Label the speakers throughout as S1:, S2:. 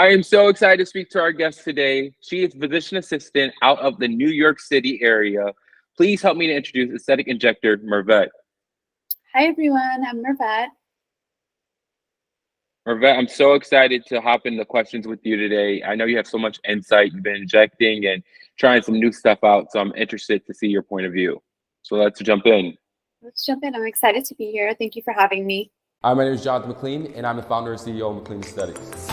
S1: I am so excited to speak to our guest today. She is physician assistant out of the New York City area. Please help me to introduce Aesthetic Injector Mervat.
S2: Hi everyone, I'm Mervat.
S1: Mervat, I'm so excited to hop into questions with you today. I know you have so much insight. You've been injecting and trying some new stuff out, so I'm interested to see your point of view. So let's jump in.
S2: Let's jump in. I'm excited to be here. Thank you for having me.
S3: Hi, my name is McLean, and I'm the founder and CEO of McLean Aesthetics.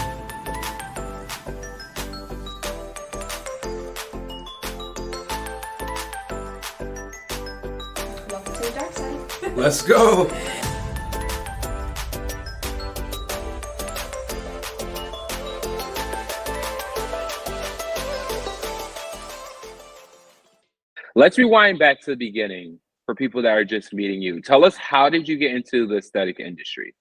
S4: Welcome to the dark side.
S3: Let's go.
S1: Let's rewind back to the beginning for people that are just meeting you. Tell us, how did you get into the aesthetic industry?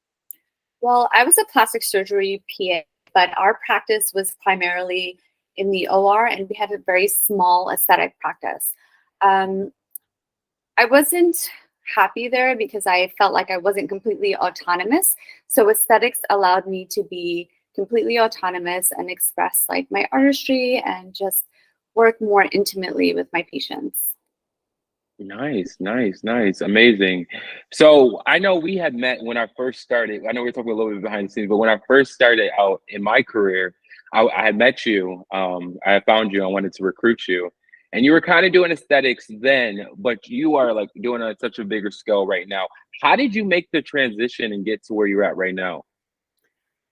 S2: Well, I was a plastic surgery PA, but our practice was primarily in the OR, and we had a very small aesthetic practice. I wasn't happy there because I felt like I wasn't completely autonomous. So aesthetics allowed me to be completely autonomous and express like my artistry and just work more intimately with my patients.
S1: Nice, nice, nice. Amazing. So I know we had met when I first started. I know we're talking a little bit behind the scenes, but when I first started out in my career, I had met you. I found you. I wanted to recruit you. And you were kind of doing aesthetics then, but you are like doing it on such a bigger scale right now. How did you make the transition and get to where you're at right now?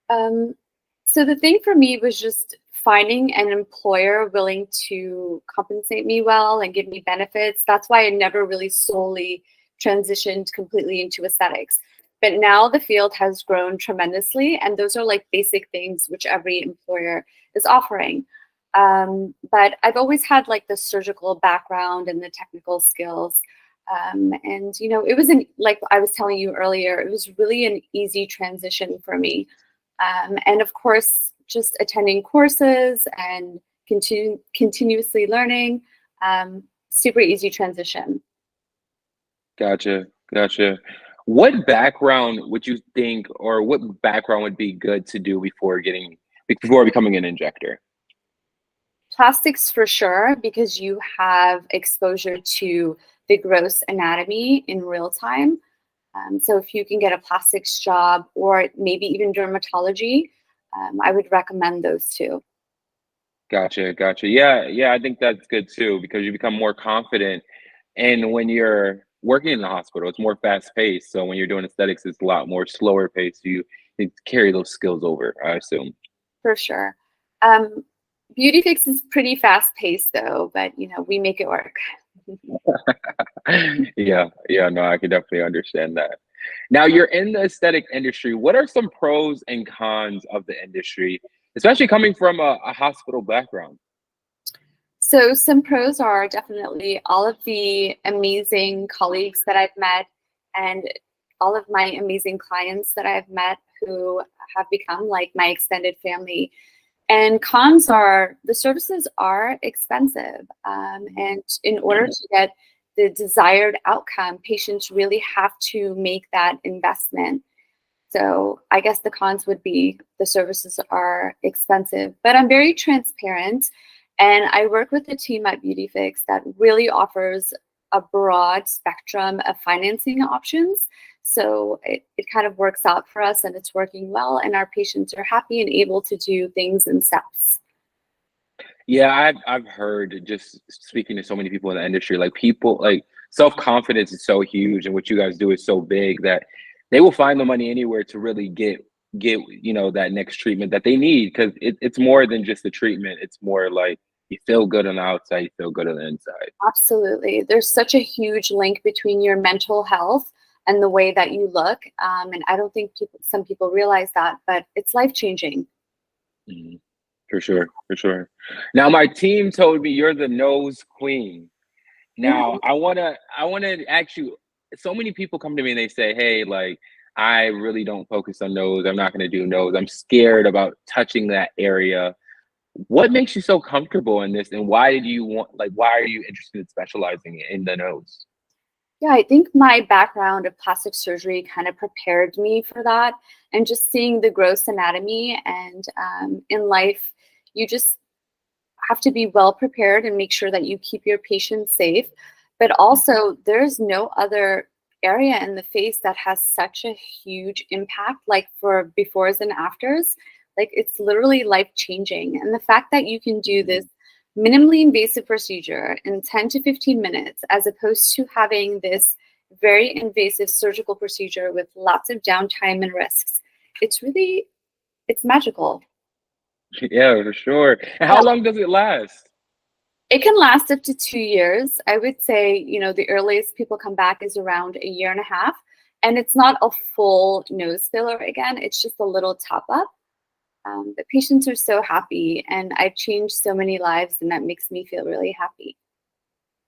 S2: So the thing for me was just finding an employer willing to compensate me well and give me benefits. That's why I never really solely transitioned completely into aesthetics. But now the field has grown tremendously, and those are like basic things which every employer is offering. But I've always had like the surgical background and the technical skills. And, you know, it was like I was telling you earlier, it was really an easy transition for me. And of course, just attending courses and continuously learning, super easy transition.
S1: Gotcha, gotcha. What background would you think, or what background would be good to do before becoming an injector?
S2: Plastics for sure, because you have exposure to the gross anatomy in real time. So if you can get a plastics job or maybe even dermatology, I would recommend those two.
S1: Gotcha, gotcha. Yeah, I think that's good too, because you become more confident. And when you're working in the hospital, it's more fast paced. So when you're doing aesthetics, it's a lot more slower paced. You need to carry those skills over, I assume.
S2: For sure. Beauty Fix is pretty fast paced though, but you know, we make it work.
S1: Yeah, no, I can definitely understand that. Now you're in the aesthetic industry. What are some pros and cons of the industry, especially coming from a hospital background?
S2: So some pros are definitely all of the amazing colleagues that I've met and all of my amazing clients that I've met who have become like my extended family. And cons are the services are expensive. And in order to get the desired outcome, patients really have to make that investment. So I guess the cons would be the services are expensive, but I'm very transparent. And I work with a team at Beauty Fix that really offers a broad spectrum of financing options. So it kind of works out for us and it's working well, and our patients are happy and able to do things in steps.
S1: Yeah, I've heard, just speaking to so many people in the industry, like people like self-confidence is so huge and what you guys do is so big that they will find the money anywhere to really get that next treatment that they need, because it's more than just the treatment. It's more like you feel good on the outside, you feel good on the inside.
S2: Absolutely. There's such a huge link between your mental health and the way that you look. And I don't think some people realize that, but it's life-changing.
S1: Mhm. For sure, for sure. Now my team told me you're the nose queen. Now I wanna ask you, so many people come to me and they say, hey, like, I really don't focus on nose. I'm not gonna do nose. I'm scared about touching that area. What makes you so comfortable in this, and why are you interested in specializing in the nose?
S2: Yeah, I think my background of plastic surgery kind of prepared me for that. And just seeing the gross anatomy, and in life, you just have to be well prepared and make sure that you keep your patients safe. But also, there's no other area in the face that has such a huge impact, like for befores and afters. Like, it's literally life changing. And the fact that you can do this minimally invasive procedure in 10 to 15 minutes, as opposed to having this very invasive surgical procedure with lots of downtime and risks, it's magical.
S1: Yeah, for sure. And how long does it last?
S2: It can last up to 2 years. I would say, the earliest people come back is around a year and a half. And it's not a full nose filler again, it's just a little top up. The patients are so happy, and I've changed so many lives, and that makes me feel really happy.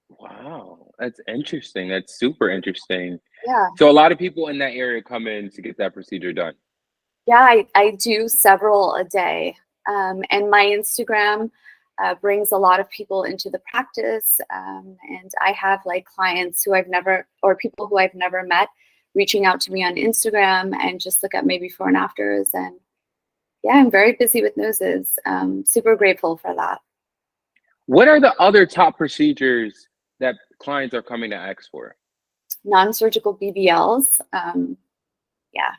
S1: Wow, that's interesting. That's super interesting.
S2: Yeah.
S1: So a lot of people in that area come in to get that procedure done.
S2: Yeah, I do several a day. And my Instagram brings a lot of people into the practice. And I have like clients who I've never, or people who I've never met, reaching out to me on Instagram and just look at my before and afters. And yeah, I'm very busy with noses. Super grateful for that.
S1: What are the other top procedures that clients are coming to ask for?
S2: Non-surgical BBLs. Yeah,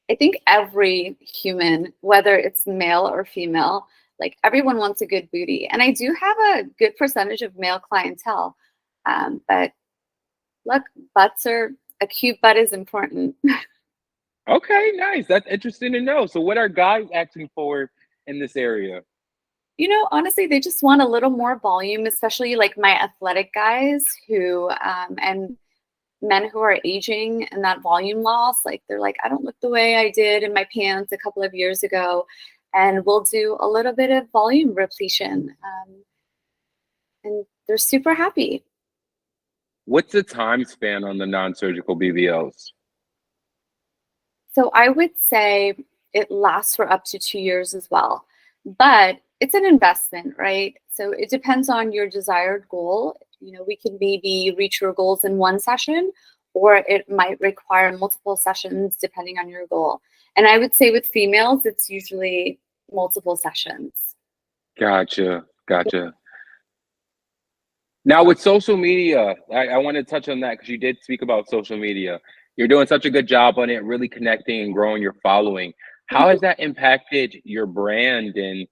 S2: I think every human, whether it's male or female, like everyone wants a good booty. And I do have a good percentage of male clientele. But look, a cute butt is important.
S1: Okay, nice. That's interesting to know. So what are guys asking for in this area?
S2: Honestly, they just want a little more volume, especially like my athletic guys who, and men who are aging and that volume loss. Like, they're like, I don't look the way I did in my pants a couple of years ago. And we'll do a little bit of volume repletion. And they're super happy.
S1: What's the time span on the non-surgical BBLs?
S2: So I would say it lasts for up to 2 years as well. But it's an investment, right? So it depends on your desired goal. We can maybe reach your goals in one session, or it might require multiple sessions depending on your goal. And I would say with females, it's usually multiple sessions.
S1: Gotcha. Now with social media, I want to touch on that because you did speak about social media. You're doing such a good job on it, really connecting and growing your following. How has that impacted your brand and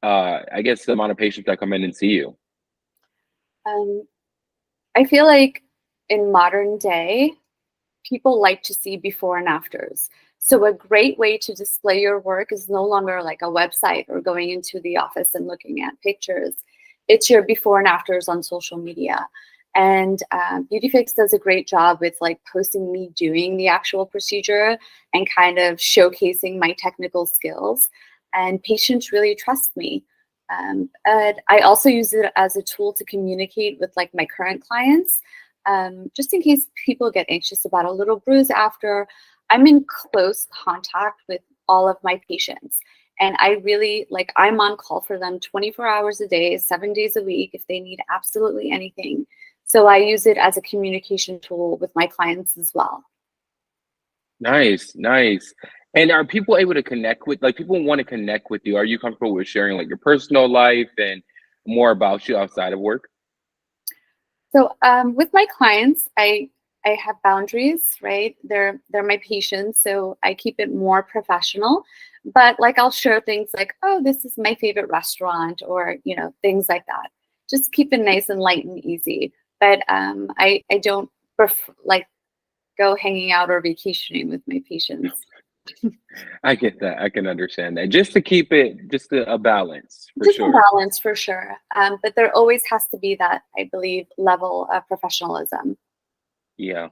S1: I guess the amount of patients that come in and see you?
S2: I feel like in modern day, people like to see before and afters. So a great way to display your work is no longer like a website or going into the office and looking at pictures. It's your before and afters on social media. And BeautyFix does a great job with like posting me doing the actual procedure and kind of showcasing my technical skills. And patients really trust me. And I also use it as a tool to communicate with like my current clients, just in case people get anxious about a little bruise after. I'm in close contact with all of my patients. And I really, like, I'm on call for them 24 hours a day, 7 days a week, if they need absolutely anything. So I use it as a communication tool with my clients as well.
S1: Nice. And are people able to connect with, like, people want to connect with you? Are you comfortable with sharing like your personal life and more about you outside of work?
S2: So with my clients, I have boundaries, right? They're my patients, so I keep it more professional. But like, I'll share things like, oh, this is my favorite restaurant, or things like that. Just keep it nice and light and easy. But I don't like go hanging out or vacationing with my patients.
S1: I get that. I can understand that. Just to keep it, just a balance for
S2: Just
S1: sure.
S2: a balance for sure. But there always has to be that, I believe, level of professionalism.
S1: Yeah.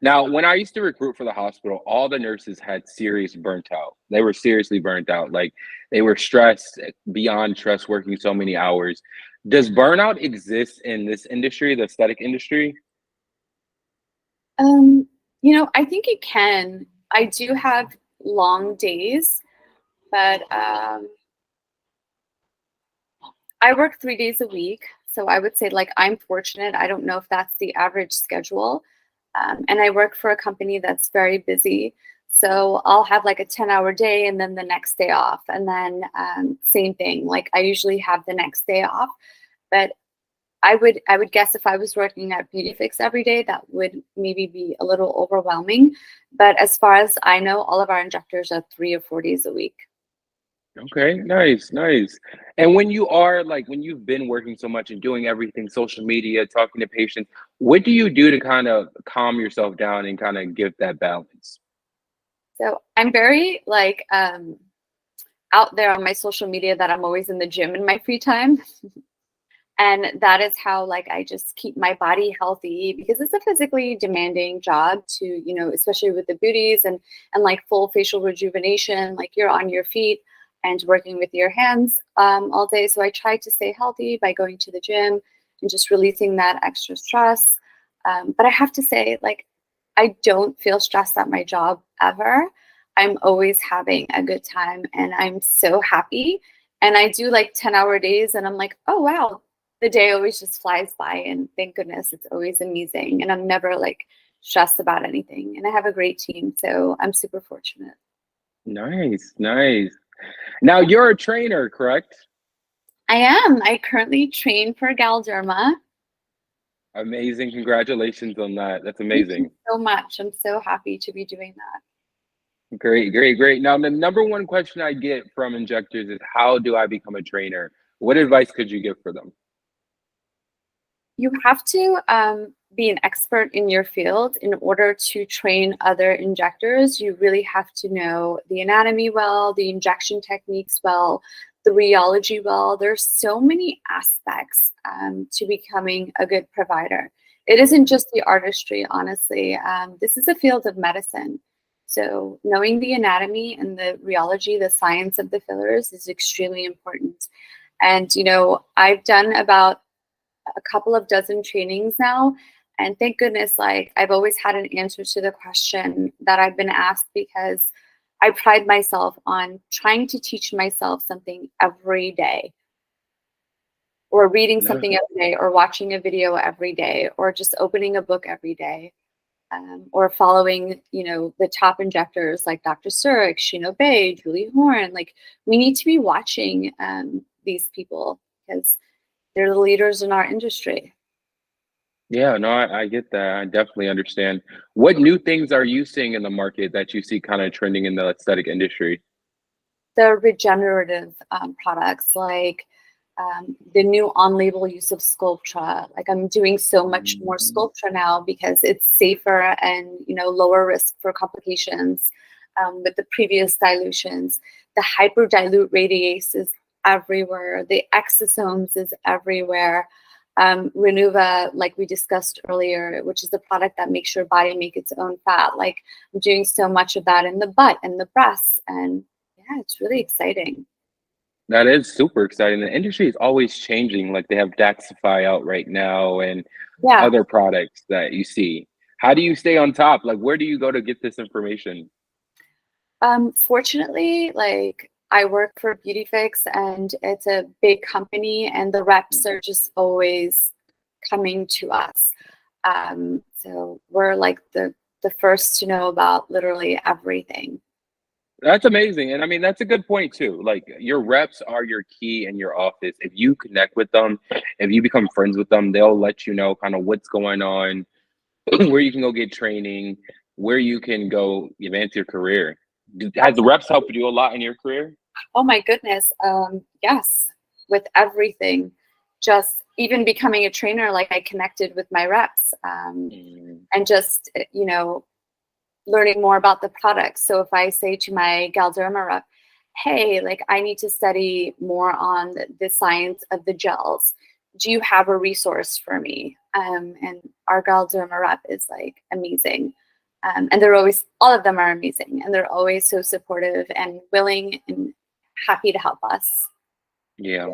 S1: Now, when I used to recruit for the hospital, all the nurses had serious burnt out. They were seriously burnt out. Like, they were stressed beyond stress, working so many hours. Does burnout exist in this industry, the aesthetic industry?
S2: I think it can. I do have long days, but I work 3 days a week. So I would say, like, I'm fortunate. I don't know if that's the average schedule, And I work for a company that's very busy. So I'll have like a 10-hour day and then the next day off. And then same thing, like I usually have the next day off. But I would guess if I was working at Beauty Fix every day, that would maybe be a little overwhelming. But as far as I know, all of our injectors are 3 or 4 days a week.
S1: Okay, nice, nice. And when you are like, when you've been working so much and doing everything, social media, talking to patients, what do you do to kind of calm yourself down and kind of give that balance?
S2: So I'm very like out there on my social media that I'm always in the gym in my free time. And that is how like I just keep my body healthy, because it's a physically demanding job to, you know, especially with the booties and like full facial rejuvenation, like you're on your feet and working with your hands all day. So I try to stay healthy by going to the gym and just releasing that extra stress. But I have to say, like, I don't feel stressed at my job ever. I'm always having a good time and I'm so happy. And I do like 10-hour days and I'm like, oh, wow, the day always just flies by. And thank goodness it's always amazing. And I'm never like stressed about anything. And I have a great team. So I'm super fortunate.
S1: Nice, nice. Now you're a trainer, correct?
S2: I am. I currently train for Galderma.
S1: Amazing. Congratulations on that. That's
S2: Thank
S1: amazing.
S2: you so much. I'm so happy to be doing that.
S1: Great, great, great. Now, the number one question I get from injectors is, how do I become a trainer? What advice could you give for them?
S2: You have to be an expert in your field in order to train other injectors. You really have to know the anatomy well, the injection techniques well, the rheology well. There's so many aspects to becoming a good provider. It isn't just the artistry, honestly. This is a field of medicine. So knowing the anatomy and the rheology, the science of the fillers is extremely important. And, you know, I've done about a couple of dozen trainings now. And thank goodness, like I've always had an answer to the question that I've been asked, because I pride myself on trying to teach myself something every day, or reading
S1: No.
S2: something every day, or watching a video every day, or just opening a book every day, or following, you know, the top injectors like Dr. Surik, Sheena Bay, Julie Horn. Like we need to be watching these people because they're the leaders in our industry.
S1: Yeah, no, I get that. I definitely understand. What new things are you seeing in the market that you see kind of trending in the aesthetic industry?
S2: The regenerative products, like the new on-label use of Sculptra. Like I'm doing so much more Sculptra now because it's safer and, you know, lower risk for complications with the previous dilutions. The hyperdilute radiase is everywhere. The exosomes is everywhere. Renuva, like we discussed earlier, which is the product that makes your body make its own fat. Like I'm doing so much of that in the butt and the breasts, and yeah, it's really exciting.
S1: That is super exciting. The industry is always changing. Like they have Daxify out right now and
S2: Yeah.
S1: other products that you see. How do you stay on top? Like, where do you go to get this information?
S2: Fortunately, like I work for Beauty Fix and it's a big company and the reps are just always coming to us. So we're like the first to know about literally everything.
S1: That's amazing. And I mean, that's a good point too. Like your reps are your key in your office. If you connect with them, if you become friends with them, they'll let you know kind of what's going on, where you can go get training, where you can go advance your career. Has the reps helped you a lot in your career?
S2: Oh my goodness. Yes, with everything. Just even becoming a trainer, like I connected with my reps and just, you know, learning more about the products. So if I say to my Galderma rep, hey, like I need to study more on the science of the gels, do you have a resource for me? And our Galderma rep is like amazing. And they're always, all of them are amazing. And they're always so supportive and willing and happy to help us.
S1: Yeah.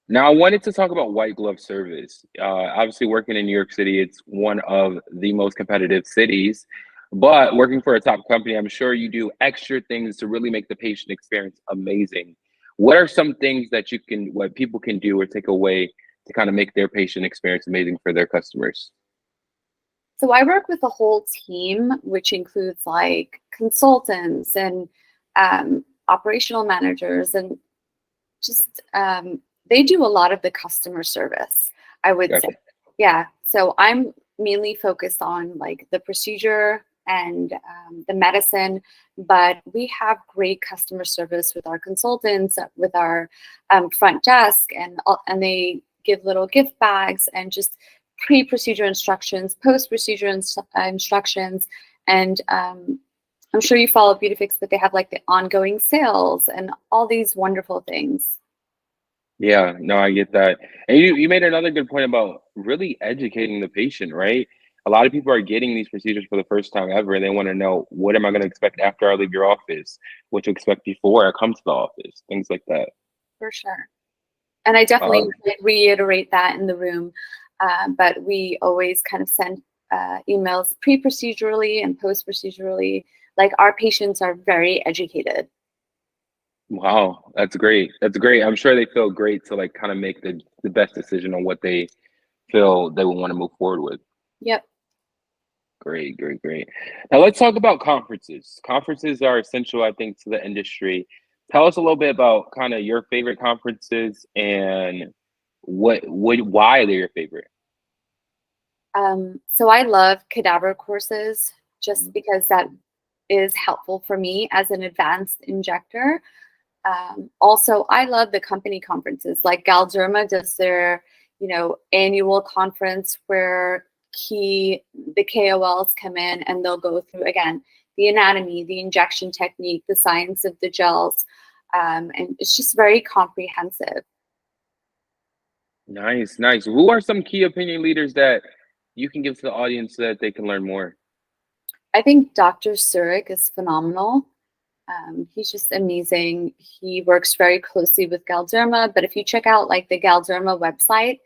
S1: Now, I wanted to talk about white glove service. Obviously, working in New York City, it's one of the most competitive cities. But working for a top company, I'm sure you do extra things to really make the patient experience amazing. What are some things that what people can do or take away to kind of make their patient experience amazing for their customers?
S2: So I work with a whole team, which includes like consultants and operational managers, and just they do a lot of the customer service, I would
S1: Gotcha.
S2: say. Yeah. So I'm mainly focused on like the procedure and the medicine, but we have great customer service with our consultants, with our front desk, and they give little gift bags and just pre-procedure instructions, post-procedure instructions, and I'm sure you follow Beautifix, but they have like the ongoing sales and all these wonderful things.
S1: Yeah, no, I get that. And you made another good point about really educating the patient, right? A lot of people are getting these procedures for the first time ever, and they want to know, what am I going to expect after I leave your office? What to expect before I come to the office? Things like that.
S2: For sure. And I definitely
S1: Um,
S2: reiterate that in the room, but we always kind of send emails pre-procedurally and post-procedurally. Like our patients are very educated.
S1: wow, that's great. That's great. I'm sure they feel great to like kind of make the best decision on what they feel they will want to move forward with.
S2: Yep.
S1: Great, great, great. Now let's talk about conferences. Conferences are essential, I think, to the industry. Tell us a little bit about kind of your favorite conferences and why they're your favorite.
S2: So I love cadaver courses just because that is helpful for me as an advanced injector. Also, I love the company conferences, like Galderma does their, annual conference where the KOLs come in and they'll go through, again, the anatomy, the injection technique, the science of the gels, and it's just very comprehensive.
S1: Nice, nice. Who are some key opinion leaders that you can give to the audience so that they can learn more?
S2: I think Dr. Surik is phenomenal. He's just amazing. He works very closely with Galderma, but if you check out like the Galderma website,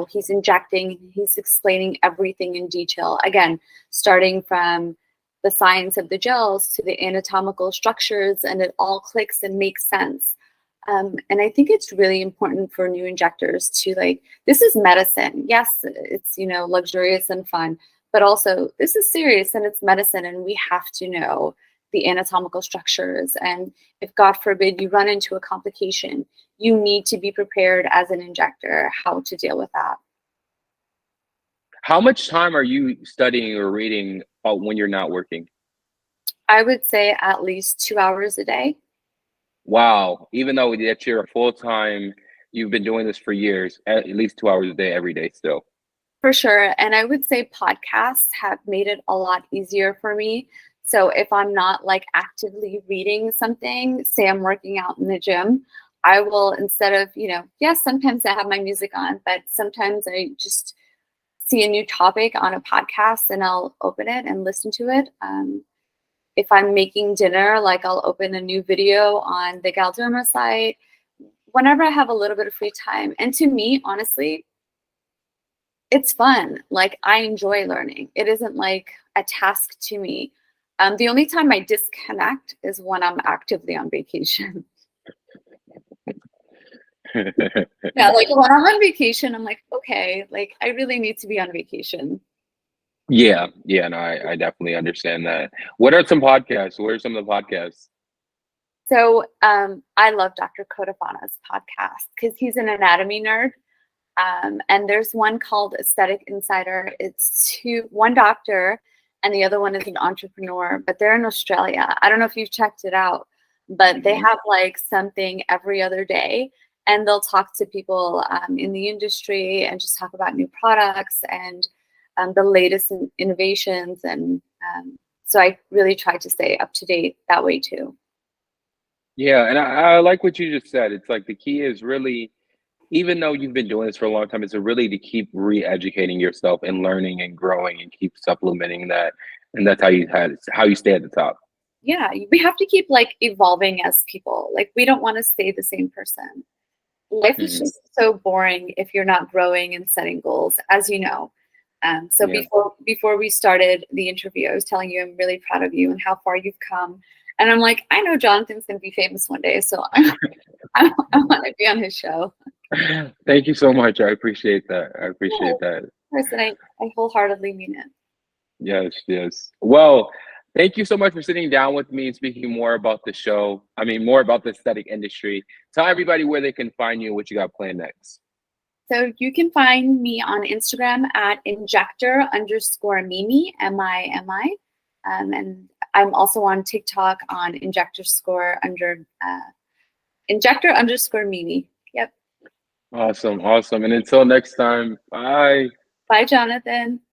S2: he's injecting, he's explaining everything in detail. Again, starting from the science of the gels to the anatomical structures, and it all clicks and makes sense. And I think it's really important for new injectors to this is medicine. Yes, it's, luxurious and fun, but also this is serious and it's medicine, and we have to know the anatomical structures. And if God forbid you run into a complication, you need to be prepared as an injector how to deal with that.
S1: How much time are you studying or reading when you're not working?
S2: I would say at least 2 hours a day.
S1: Wow. Even though that you're a full-time, you've been doing this for years, at least 2 hours a day, every day still.
S2: For sure. And I would say podcasts have made it a lot easier for me. So if I'm not actively reading something, say I'm working out in the gym, I will, instead of, yes, sometimes I have my music on, but sometimes I just see a new topic on a podcast and I'll open it and listen to it. If I'm making dinner, I'll open a new video on the Galderma site whenever I have a little bit of free time. And to me, honestly, it's fun. I enjoy learning. It isn't like a task to me. The only time I disconnect is when I'm actively on vacation. Yeah, when I'm on vacation, I'm okay, I really need to be on vacation.
S1: Yeah, no, I definitely understand that. What are some podcasts? What are some of the podcasts?
S2: So I love Dr. Kodafana's podcast because he's an anatomy nerd. And there's one called Aesthetic Insider. It's one doctor and the other one is an entrepreneur, but they're in Australia. I don't know if you've checked it out, but they have something every other day, and they'll talk to people in the industry and just talk about new products and the latest innovations. And so I really try to stay up to date that way too.
S1: Yeah, and I like what you just said. It's the key is really, even though you've been doing this for a long time, it's really to keep re-educating yourself and learning and growing and keep supplementing that. And that's how you stay at the top.
S2: Yeah, we have to keep evolving as people. We don't want to stay the same person. Life is just so boring if you're not growing and setting goals, as you know. So
S1: Yeah.
S2: before we started the interview, I was telling you I'm really proud of you and how far you've come. And I'm I know Jonathan's going to be famous one day, so I want to be on his show.
S1: Thank you so much. I appreciate that. I appreciate that.
S2: Of course, and I wholeheartedly mean it.
S1: Yes, yes. Well, thank you so much for sitting down with me and speaking more about the show. I mean, more about the aesthetic industry. Tell everybody where they can find you and what you got planned next.
S2: So you can find me on Instagram at injector_mimi, MIMI. And I'm also on TikTok on injector_mimi. Yep.
S1: Awesome, awesome. And until next time, bye.
S2: Bye, Jonathan.